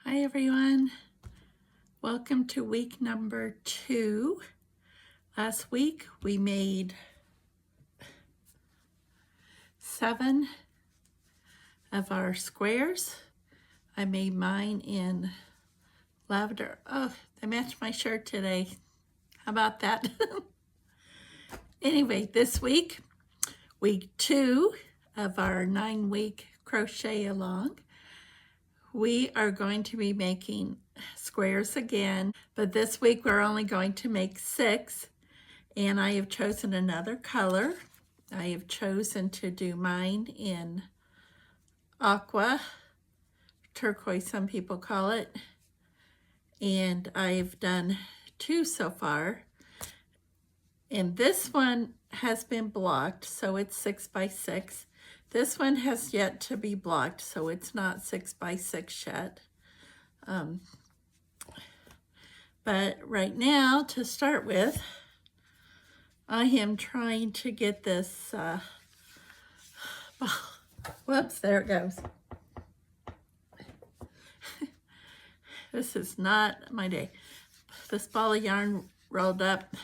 Hi everyone, welcome to week number 2. Last week we made 7 of our squares. I made mine in lavender. Oh, they match my shirt today. How about that? Anyway, this week, week 2 of our 9-week crochet along, we are going to be making squares again, but this week we're only going to make 6, and I have chosen another color. I have chosen to do mine in aqua, turquoise some people call it, and I've done 2 so far, and this one has been blocked, so it's 6 by 6. This one has yet to be blocked, so it's not 6 by 6 yet. But right now, to start with, I am trying to get this, whoops, there it goes. This is not my day. This ball of yarn rolled up,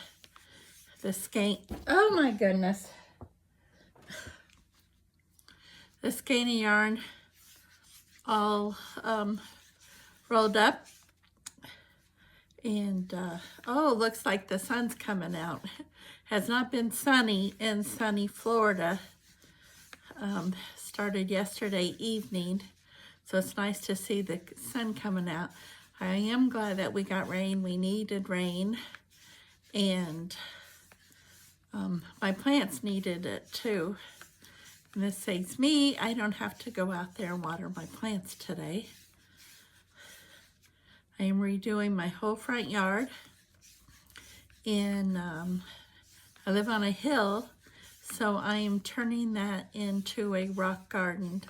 the skein, oh my goodness. The skein of yarn all rolled up, and oh, looks like the sun's coming out. Has not been sunny in sunny Florida. Started yesterday evening, so it's nice to see the sun coming out. I am glad that we got rain. We needed rain, and my plants needed it too. And this saves me. I don't have to go out there and water my plants today. I am redoing my whole front yard, and I live on a hill, so I am turning that into a rock garden.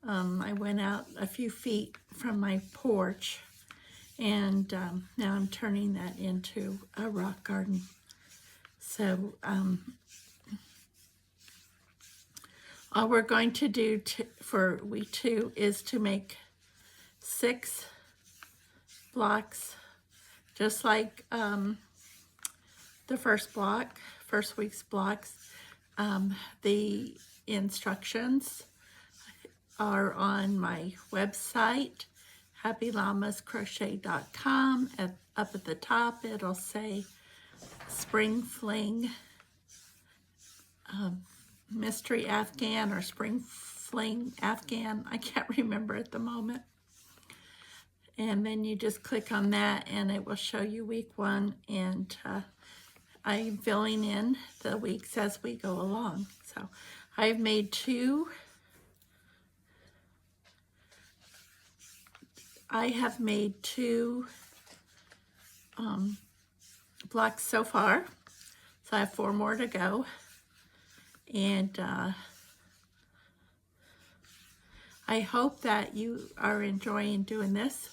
I went out a few feet from my porch, and now I'm turning that into a rock garden. So all we're going to do for week 2 is to make 6 blocks, just like the first week's blocks. The instructions are on my website, happyllamascrochet.com. Up at the top, it'll say Spring Fling Mystery Afghan or Spring Fling Afghan. I can't remember at the moment. And then you just click on that and it will show you week 1, and I'm filling in the weeks as we go along. So I've made 2. I have made 2 blocks so far, so I have 4 more to go. And I hope that you are enjoying doing this.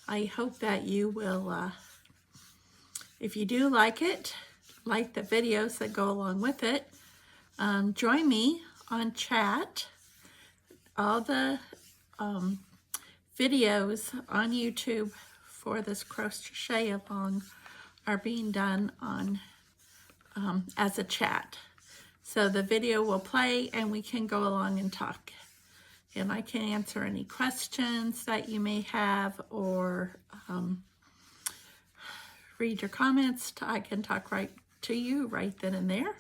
I hope that you will, if you do like it, like the videos that go along with it, join me on chat. All the videos on YouTube for this crochet along are being done on as a chat. So the video will play and we can go along and talk. And I can answer any questions that you may have, or read your comments. I can talk right to you right then and there.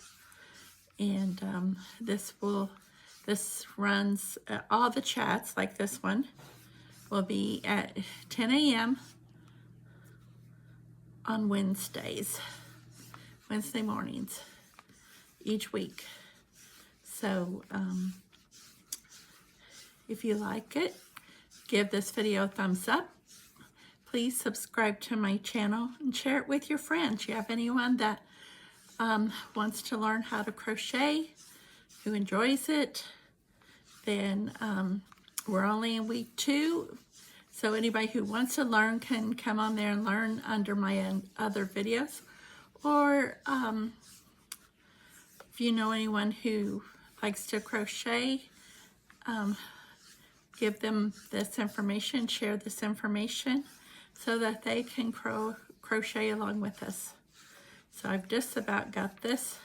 And this runs, all the chats like this one will be at 10 a.m. on Wednesday mornings each week. So if you like it, give this video a thumbs up. Please subscribe to my channel and share it with your friends. You have anyone that wants to learn how to crochet, who enjoys it, then we're only in week 2. So anybody who wants to learn can come on there and learn under my other videos. Or if you know anyone who likes to crochet, give them this information, share this information so that they can crochet along with us. So I've just about got this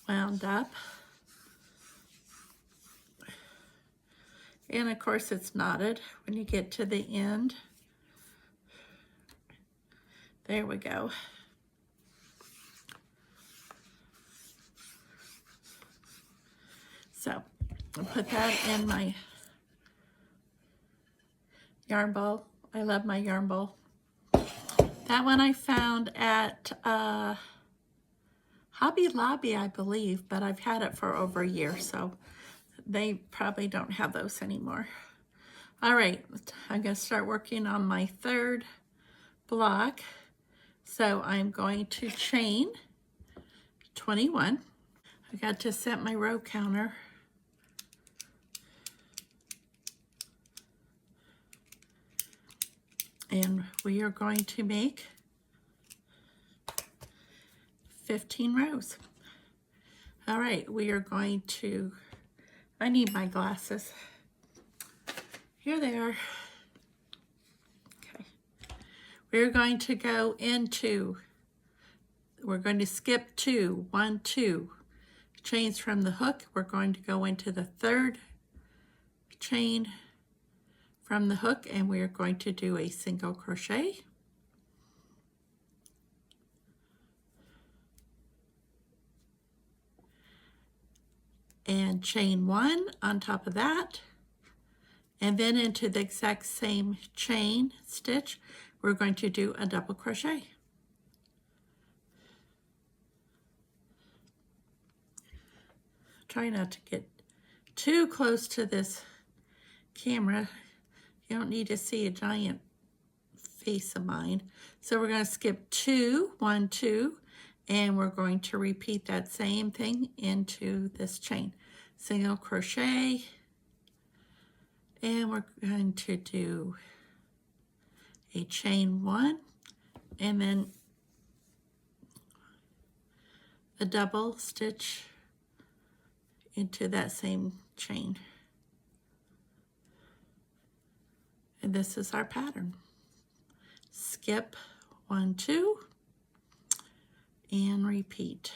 wound up. And of course it's knotted when you get to the end. There we go. So I'll put that in my yarn ball. I love my yarn ball. That one I found at Hobby Lobby, I believe, but I've had it for over a year, so they probably don't have those anymore. All right, I'm going to start working on my third block. So I'm going to chain 21. I got to set my row counter. And we are going to make 15 rows. All right, we are going to, I need my glasses. Here they are. Okay. We're going to go into, we're going to skip 2, 1, 2 chains from the hook. We're going to go into the third chain from the hook, and we are going to do a single crochet. And chain 1 on top of that, and then into the exact same chain stitch, we're going to do a double crochet. Try not to get too close to this camera. You don't need to see a giant face of mine. So we're going to skip 2, 1, 2, and we're going to repeat that same thing into this chain. Single crochet, and we're going to do a chain 1, and then a double stitch into that same chain. And this is our pattern. Skip 1, 2, and repeat.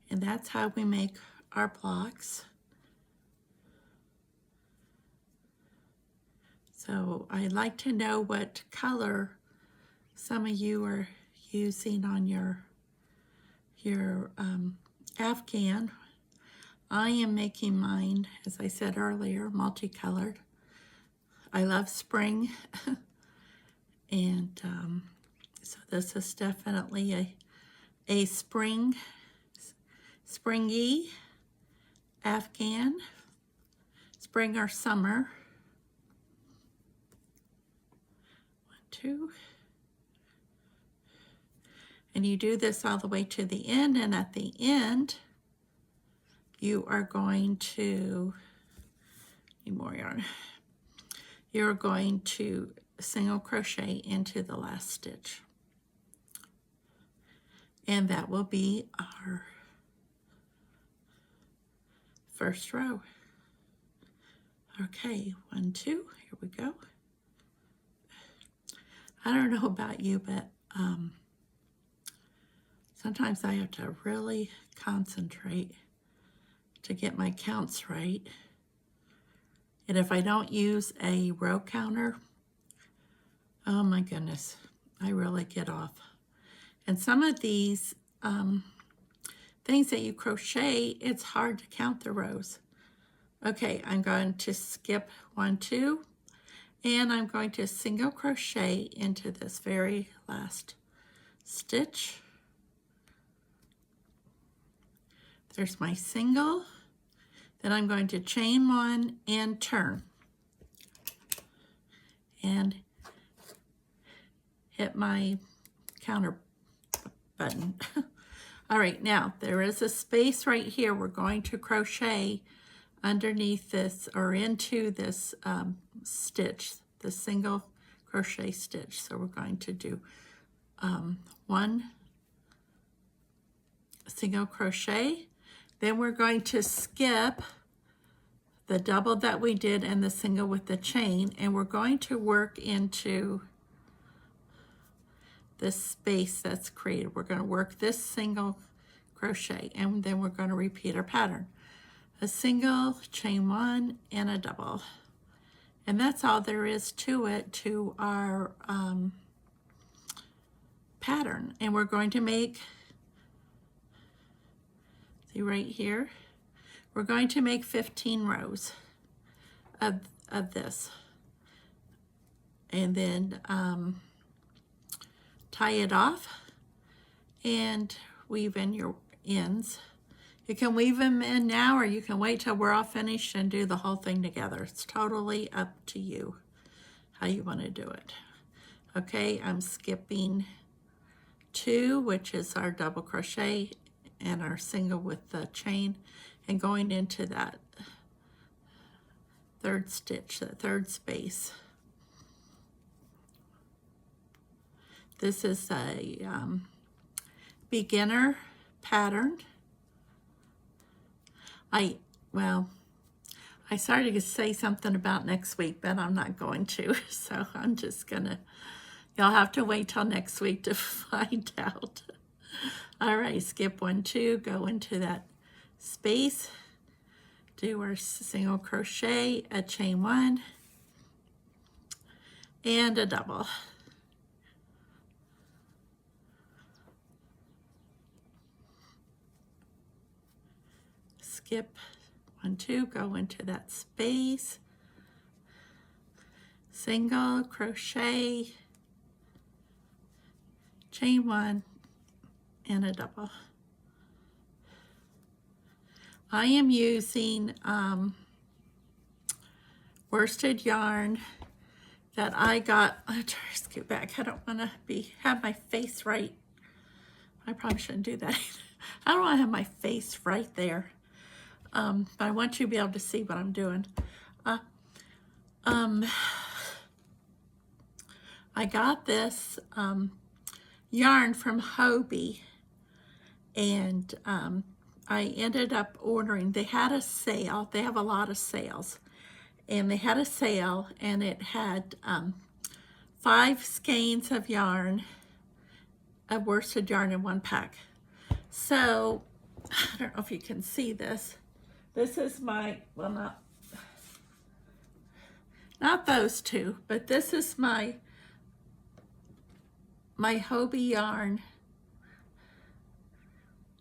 And that's how we make our blocks. So I'd like to know what color some of you are using on your Afghan. I am making mine, as I said earlier, multicolored. I love spring, and so this is definitely a springy Afghan, spring or summer. 1, 2. And you do this all the way to the end, and at the end, you are going to, need more yarn. You're going to single crochet into the last stitch. And that will be our first row. Okay, 1, 2, here we go. I don't know about you, but sometimes I have to really concentrate to get my counts right. And if I don't use a row counter, oh my goodness, I really get off. And some of these things that you crochet, it's hard to count the rows. Okay, I'm going to skip 1, 2, and I'm going to single crochet into this very last stitch. There's my single. Then I'm going to chain 1 and turn. And hit my counter button. All right, now there is a space right here. We're going to crochet underneath this or into this stitch, the single crochet stitch. So we're going to do 1 single crochet. Then we're going to skip the double that we did and the single with the chain, and we're going to work into this space that's created. We're going to work this single crochet, and then we're going to repeat our pattern. A single, chain one, and a double. And that's all there is to it, to our pattern. And we're going to make, see right here, we're going to make 15 rows of this. And then tie it off and weave in your ends. You can weave them in now, or you can wait till we're all finished and do the whole thing together. It's totally up to you how you want to do it. Okay, I'm skipping 2, which is our double crochet and our single with the chain, and going into that third stitch, that third space. This is a beginner pattern. I started to say something about next week, but I'm not going to. So I'm just gonna, y'all have to wait till next week to find out. All right, skip 1, 2, go into that space, do our single crochet, a chain 1, and a double. Skip 1, 2, go into that space, single crochet, chain 1, and a double. I am using worsted yarn that I got. I'll try to scoot back. I don't want to have my face right. I probably shouldn't do that. I don't want to have my face right there. But I want you to be able to see what I'm doing. I got this yarn from Hobie, and I ended up ordering, they had a sale, they have a lot of sales, and they had a sale, and it had 5 skeins of yarn, of worsted yarn in 1 pack. So, I don't know if you can see this. This is my, well, not those two, but this is my Hobie yarn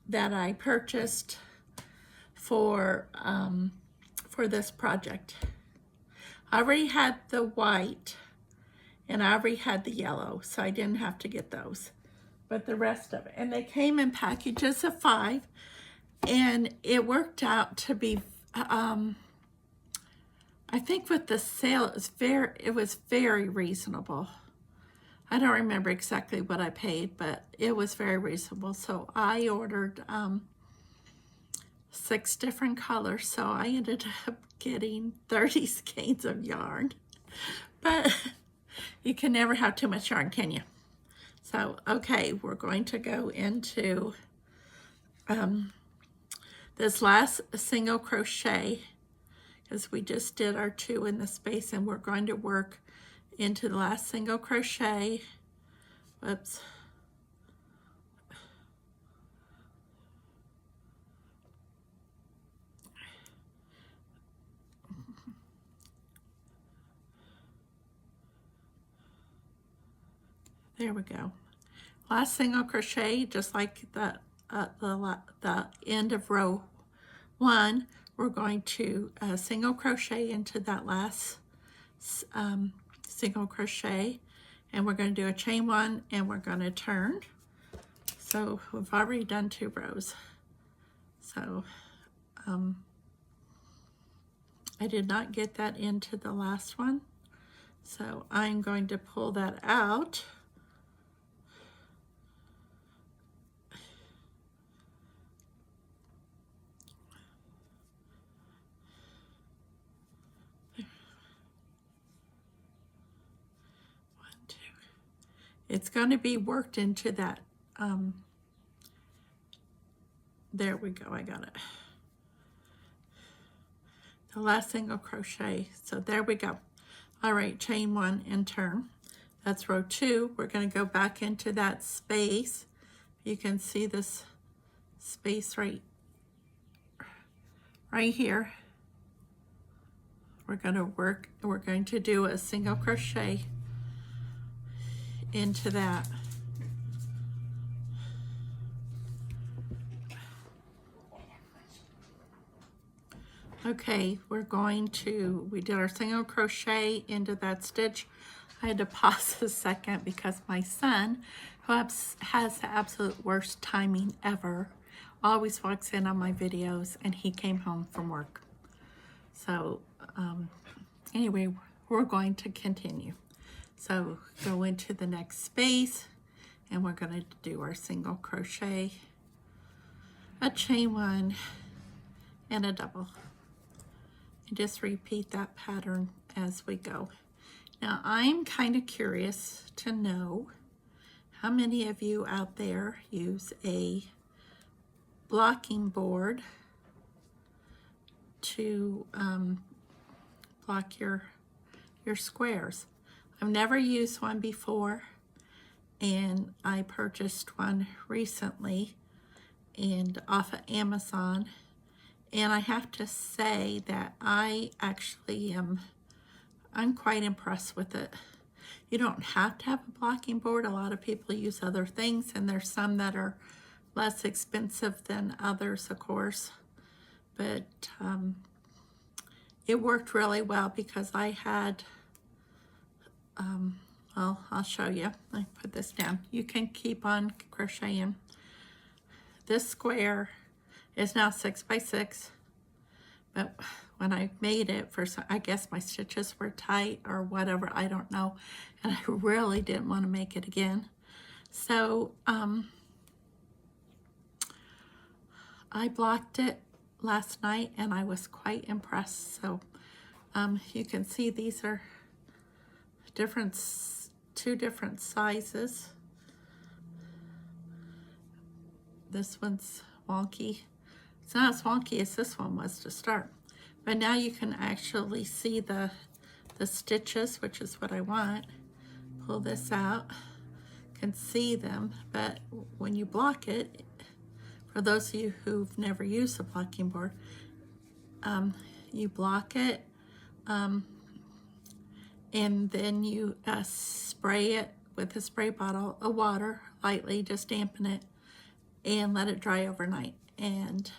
that I purchased for this project. I already had the white and I already had the yellow, so I didn't have to get those. But the rest of it, and they came in packages of 5, and it worked out to be, I think with the sale, it was very reasonable. I don't remember exactly what I paid, but it was very reasonable. So I ordered 6 different colors, so I ended up getting 30 skeins of yarn. But you can never have too much yarn, can you? So, okay, we're going to go into this last single crochet, because we just did our 2 in the space, and we're going to work into the last single crochet. Whoops. There we go. Last single crochet, just like the end of row 1, we're going to single crochet into that last single crochet, and we're going to do a chain 1, and we're going to turn. So we've already done 2 rows. So I did not get that into the last one, so I'm going to pull that out. It's going to be worked into that, there we go, I got it. the last single crochet. So there we go. All right, chain 1 and turn. That's row 2. We're going to go back into that space. You can see this space right here. We're going to do a single crochet into that. Okay, we did our single crochet into that stitch. I had to pause a second because my son, who has the absolute worst timing ever, always walks in on my videos, and he came home from work. So anyway, we're going to continue. So go into the next space, and we're going to do our single crochet, a chain 1, and a double. And just repeat that pattern as we go. Now I'm kind of curious to know how many of you out there use a blocking board to block your squares. I've never used one before, and I purchased one recently and off of Amazon. And I have to say that I actually I'm quite impressed with it. You don't have to have a blocking board. A lot of people use other things, and there's some that are less expensive than others, of course. But it worked really well because I had, well, I'll show you. I put this down. You can keep on crocheting. This square is now 6 by 6, but when I made it, I guess my stitches were tight or whatever, I don't know, and I really didn't want to make it again. So I blocked it last night, and I was quite impressed. So you can see these are two different sizes. This one's wonky. It's not as wonky as this one was to start, but now you can actually see the stitches, which is what I want. Pull this out, can see them, but when you block it, for those of you who've never used a blocking board, you block it, and then you spray it with a spray bottle of water, lightly, just dampen it, and let it dry overnight. And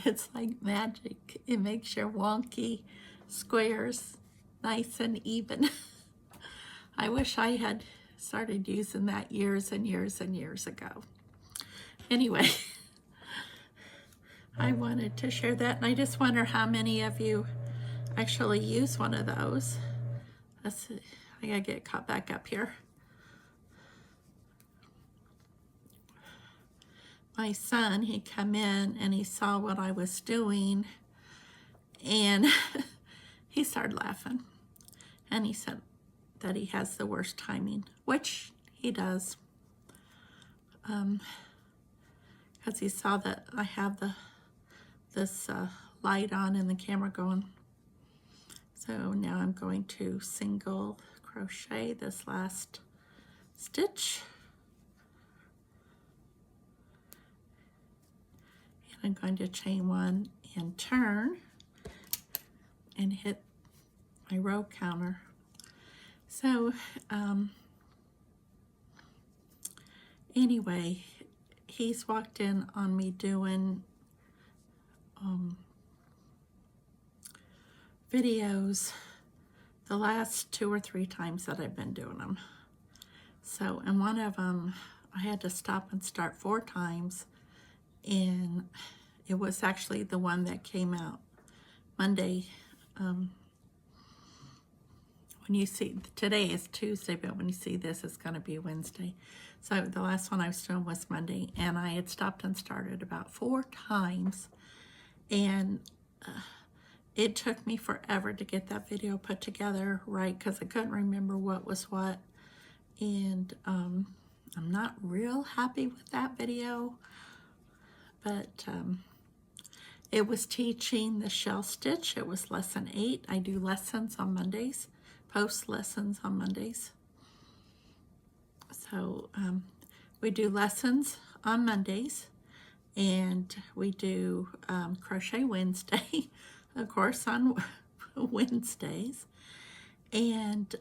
it's like magic. It makes your wonky squares nice and even. I wish I had started using that years and years and years ago. Anyway, I wanted to share that, and I just wonder how many of you actually use one of those. Let's see. I gotta get caught back up here. My son, he come in and he saw what I was doing, and he started laughing, and he said that he has the worst timing, which he does, because he saw that I have this light on and the camera going. So now I'm going to single crochet this last stitch. I'm going to chain 1 and turn and hit my row counter. So anyway, he's walked in on me doing videos the last 2 or 3 times that I've been doing them. So, and one of them I had to stop and start 4 times, and it was actually the one that came out Monday. When you see, today is Tuesday, but when you see this, it's going to be Wednesday. So the last one I was doing was Monday, and I had stopped and started about 4 times, and it took me forever to get that video put together right, because I couldn't remember what was what, and I'm not real happy with that video. But It was teaching the shell stitch. It was lesson 8. I do lessons on Mondays, post lessons on Mondays. So we do lessons on Mondays, and we do Crochet Wednesday, of course, on Wednesdays. And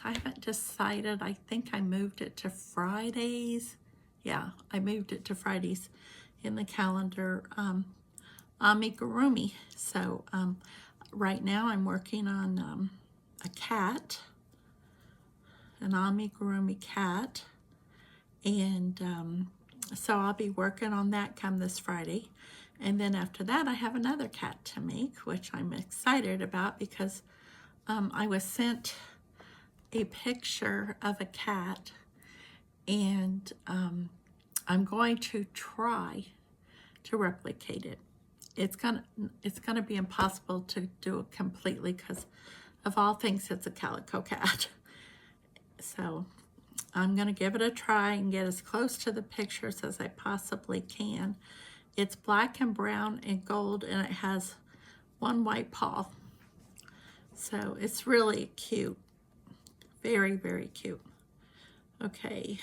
I haven't decided. I think I moved it to Fridays. Yeah, I moved it to Fridays in the calendar. Amigurumi. So right now I'm working on a cat, an amigurumi cat, and so I'll be working on that come this Friday. And then after that I have another cat to make, which I'm excited about because I was sent a picture of a cat, and I'm going to try to replicate it. It's gonna be impossible to do it completely because of all things it's a calico cat. So I'm gonna give it a try and get as close to the pictures as I possibly can. It's black and brown and gold, and it has one white paw. So it's really cute. Very, very cute. Okay.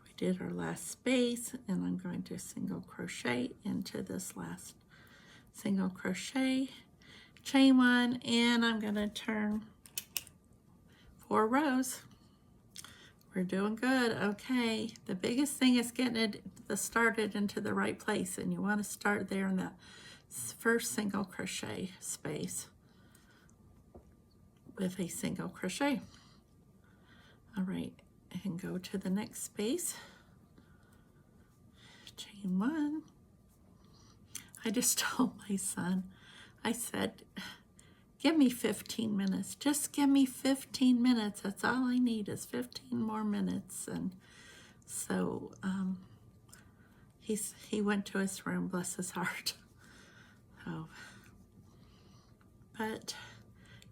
We did our last space, and I'm going to single crochet into this last single crochet, chain 1, and I'm going to turn 4 rows. We're doing good. Okay, the biggest thing is getting it started into the right place, and you want to start there in the first single crochet space with a single crochet. All right, and go to the next space, chain 1. I just told my son, I said, give me 15 minutes. Just give me 15 minutes. That's all I need is 15 more minutes. And so he went to his room, bless his heart. Oh, but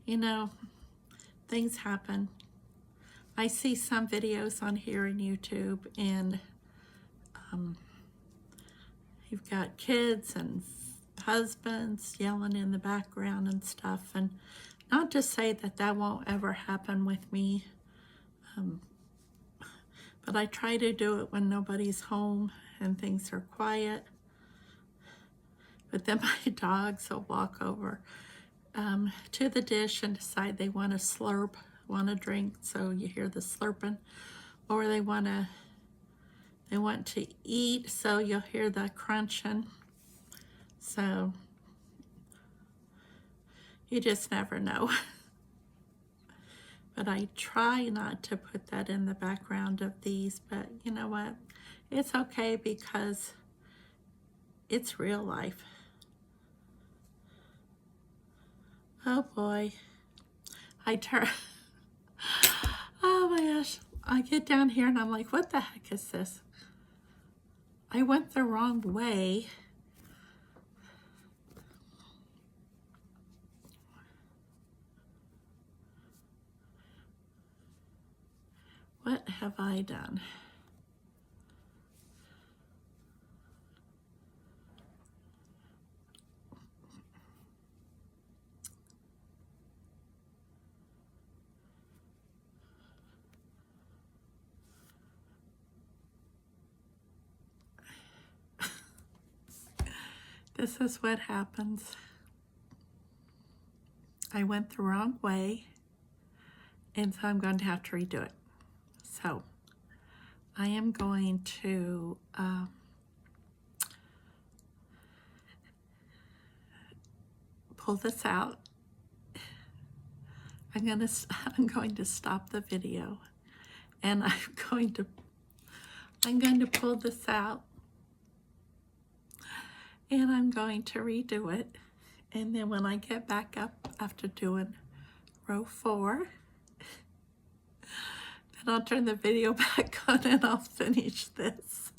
you know, things happen. I see some videos on here on YouTube, and you've got kids and husbands yelling in the background and stuff, and not to say that that won't ever happen with me, but I try to do it when nobody's home and things are quiet. But then my dogs will walk over to the dish and decide they want to slurp, want to drink, so you hear the slurping, or they want to eat, so you'll hear the crunching. So you just never know. But I try not to put that in the background of these, but you know what? It's okay because it's real life. Oh boy. Oh my gosh. I get down here and I'm like, what the heck is this? I went the wrong way. What have I done? This is what happens. I went the wrong way, and so I'm going to have to redo it. So I am going to pull this out. I'm going to stop the video, and I'm going to pull this out, and I'm going to redo it. And then when I get back up after doing row 4, then I'll turn the video back on and I'll finish this.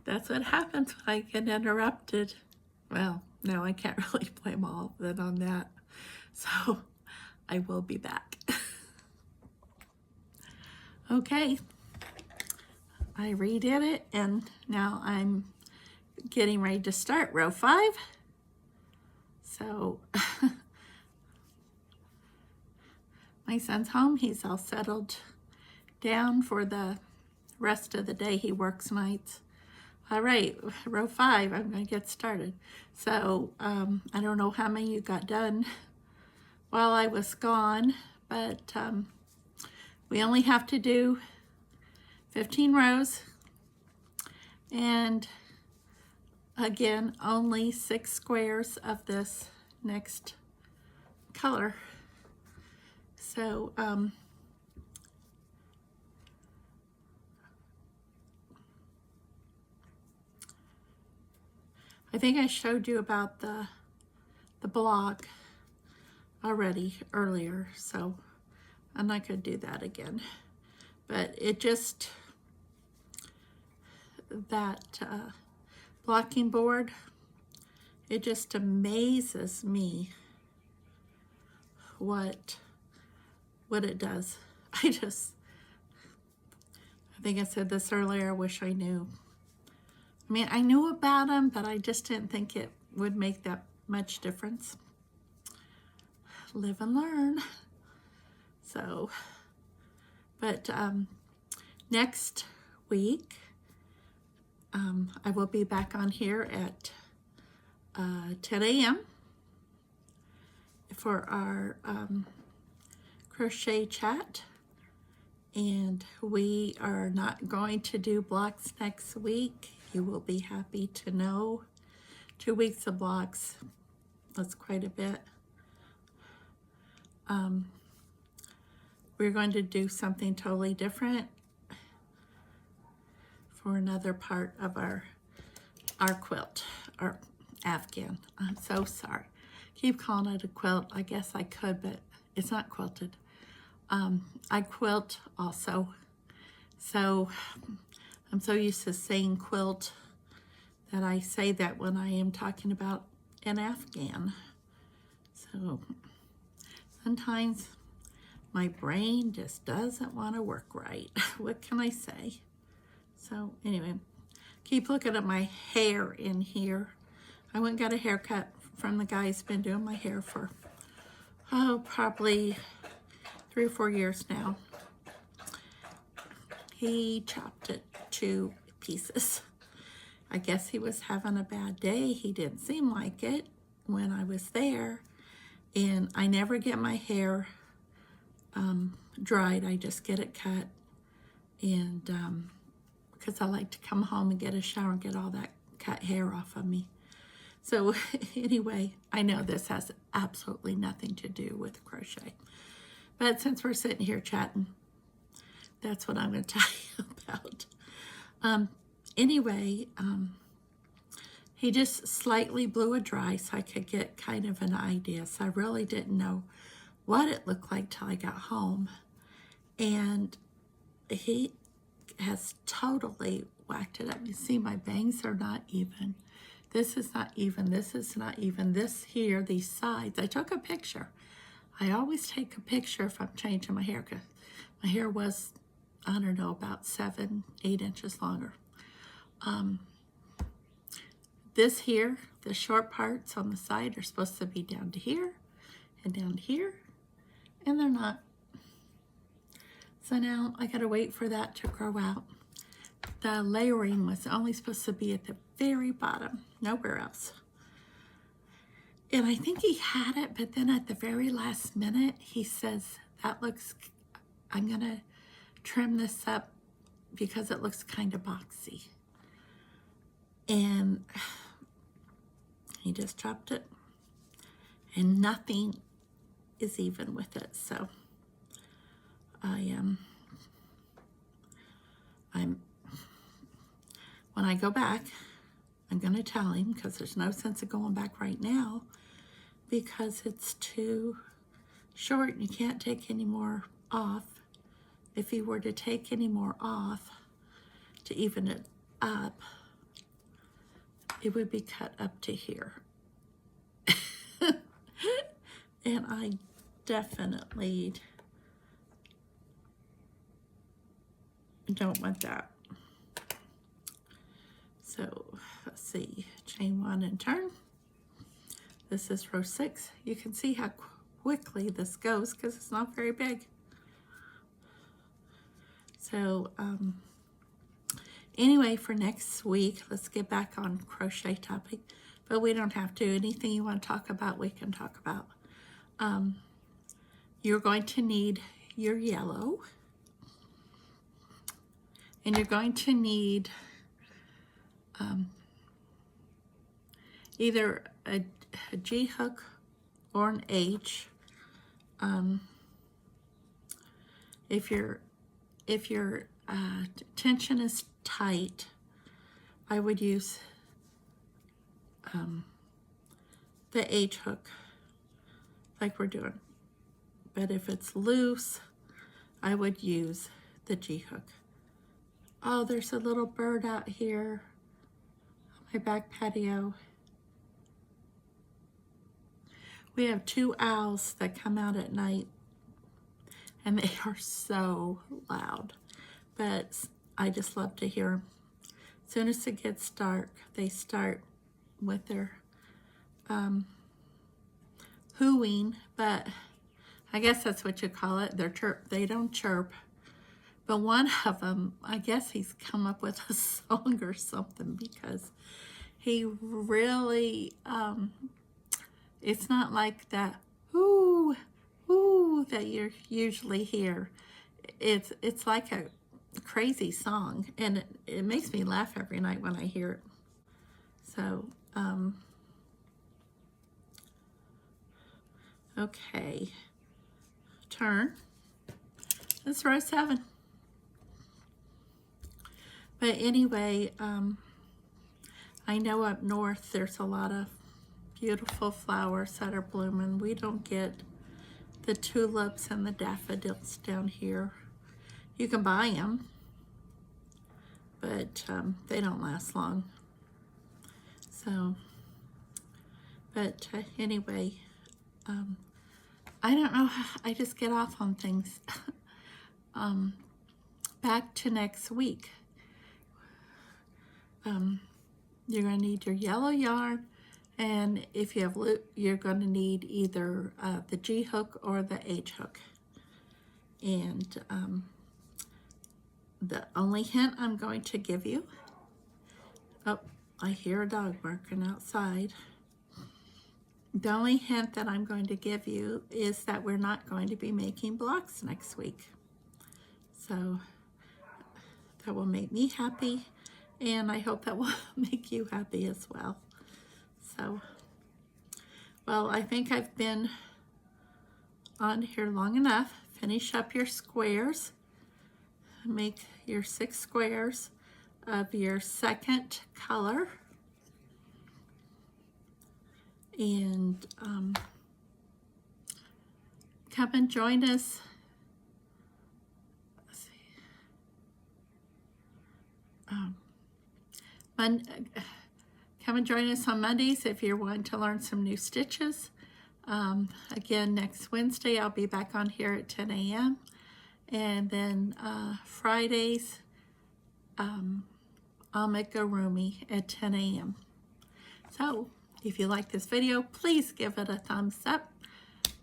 That's what happens when I get interrupted. Well, no, I can't really blame all of it on that. So I will be back. Okay, I redid it, and now I'm getting ready to start row 5. So my son's home. He's all settled down for the rest of the day. He works nights. All right, row 5, I'm going to get started. So I don't know how many you got done while I was gone, but we only have to do 15 rows, and again, only 6 squares of this next color. So I think I showed you about the block already earlier, so I'm not going to do that again. But it just, that blocking board, it just amazes me what it does. I think I said this earlier, I wish I knew. I mean, I knew about them, but I just didn't think it would make that much difference. Live and learn. So, but next week, I will be back on here at 10 a.m. for our crochet chat. And we are not going to do blocks next week. You will be happy to know. 2 weeks of blocks, that's quite a bit. We're going to do something totally different for another part of our quilt, our Afghan. I'm so sorry. Keep calling it a quilt. I guess I could, but it's not quilted. I quilt also. So I'm so used to saying quilt that I say that when I am talking about an Afghan. So sometimes my brain just doesn't want to work right. What can I say? So anyway, keep looking at my hair in here. I went and got a haircut from the guy who's been doing my hair for, probably 3 or 4 years now. He chopped it to pieces. I guess he was having a bad day. He didn't seem like it when I was there. And I never get my hair dried. I just get it cut. And because I like to come home and get a shower and get all that cut hair off of me. So anyway, I know this has absolutely nothing to do with crochet. But since we're sitting here chatting, that's what I'm going to tell you about. Anyway, he just slightly blew it dry so I could get kind of an idea. So I really didn't know what it looked like till I got home. And he has totally whacked it up. You see my bangs are not even. This is not even. This is not even. This here, these sides. I took a picture. I always take a picture if I'm changing my hair because my hair was, I don't know, about 7, 8 inches longer. This here, the short parts on the side are supposed to be down to here and down here, and they're not. So now I gotta wait for that to grow out. The layering was only supposed to be at the very bottom, nowhere else. And I think he had it, but then at the very last minute, he says, that looks, I'm gonna trim this up because it looks kind of boxy. And he just chopped it, and nothing is even with it. So when I go back, I'm going to tell him, because there's no sense of going back right now because it's too short and you can't take any more off. If he were to take any more off to even it up, it would be cut up to here. And I definitely don't want that. So let's see, chain 1 and turn. This is row 6. You can see how quickly this goes because it's not very big. So anyway, for next week, let's get back on crochet topic, but we don't have to. Anything you want to talk about, we can talk about. You're going to need your yellow, and you're going to need either a G hook or an H. If your tension is tight, I would use the H hook like we're doing. But if it's loose, I would use the G hook. Oh, there's a little bird out here on my back patio. We have 2 owls that come out at night, and they are so loud, but I just love to hear them. As soon as it gets dark, they start with their hooing, but I guess that's what you call it. They don't chirp. But one of them, I guess he's come up with a song or something, because he really, it's not like that, ooh, ooh, that you usually hear. It's like a crazy song, and it makes me laugh every night when I hear it. So, okay, turn. That's row 7. But anyway, I know up north there's a lot of beautiful flowers that are blooming. We don't get the tulips and the daffodils down here. You can buy them, but they don't last long. So, but anyway, I don't know, I just get off on things. Back to next week. You're going to need your yellow yarn, and if you have loop, you're going to need either the G hook or the H hook. And the only hint I'm going to give you, oh, I hear a dog barking outside. The only hint that I'm going to give you is that we're not going to be making blocks next week. So that will make me happy, and I hope that will make you happy as well. So, well, I think I've been on here long enough. Finish up your squares. Make your 6 squares of your second color. And come and join us. Let's see. Come and join us on Mondays if you're wanting to learn some new stitches. Again, next Wednesday I'll be back on here at 10 a.m. And then Fridays I'll make a roomie at 10 a.m. So if you like this video, please give it a thumbs up.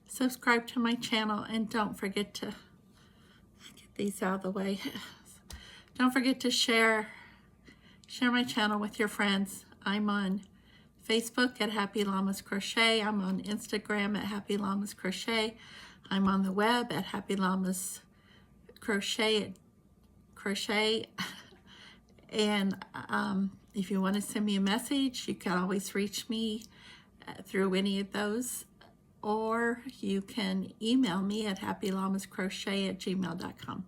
Subscribe to my channel, and don't forget to get these out of the way. Don't forget to share my channel with your friends. I'm on Facebook at Happy Llamas Crochet. I'm on Instagram at Happy Llamas Crochet. I'm on the web at Happy Llamas Crochet. And if you want to send me a message, you can always reach me through any of those, or you can email me at happyllamascrochet@gmail.com.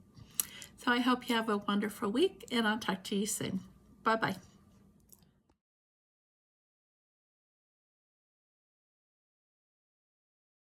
So I hope you have a wonderful week, and I'll talk to you soon. Bye-bye.